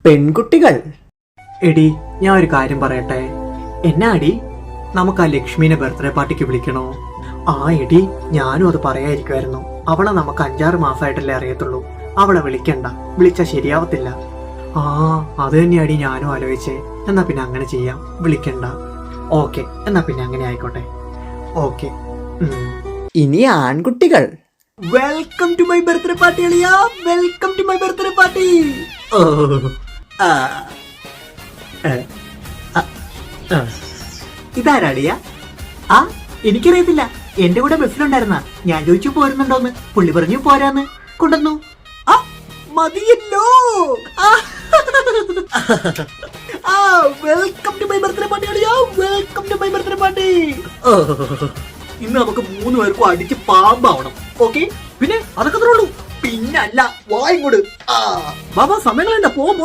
പെൺകുട്ടികൾ. എടി, ഞാൻ ഒരു കാര്യം പറയട്ടെ. എന്നാടി, നമുക്ക് ആ ലക്ഷ്മിനെ ബർത്ത്ഡേ പാർട്ടിക്ക് വിളിക്കണോ? ആ എടി, ഞാനും അത് പറയാതിരിക്കുമായിരുന്നു. അവളെ നമുക്ക് 5-6 മാസമായിട്ടല്ലേ അറിയത്തുള്ളൂ. അവളെ വിളിക്കണ്ട, വിളിച്ചാ ശരിയാവത്തില്ല. ആ, അത് തന്നെയാടി ഞാനും ആലോചിച്ചേ. എന്നാ പിന്നെ അങ്ങനെ ചെയ്യാം, വിളിക്കണ്ട. ഓക്കെ, എന്നാ പിന്നെ അങ്ങനെ ആയിക്കോട്ടെ. ഓക്കെ. ഇനി ആൺകുട്ടികൾ. Welcome to my birthday party അളിയാ, welcome to my birthday party. ഇതാരാടിയ? ആ, എനിക്കറിയത്തില്ല. എന്റെ കൂടെ ബസ്സിലുണ്ടായിരുന്ന. ഞാൻ ചോദിച്ചു പോരുന്നുണ്ടോന്ന്. പുള്ളി പറഞ്ഞു പോരാന്ന്. കൊണ്ടുവന്നു. ആ, മതിയല്ലോ. Welcome to my birthday party അളിയാ, welcome to my birthday party. ഇന്ന് നമുക്ക് 3 പേർക്കും അടിച്ച് പാമ്പാവണം. ഓക്കെ? പിന്നെ അതൊക്കെ ഉള്ളൂ. പിന്നല്ല, വായും കൂട്. ബാബാ, സമയങ്ങളെന്താ? പോം.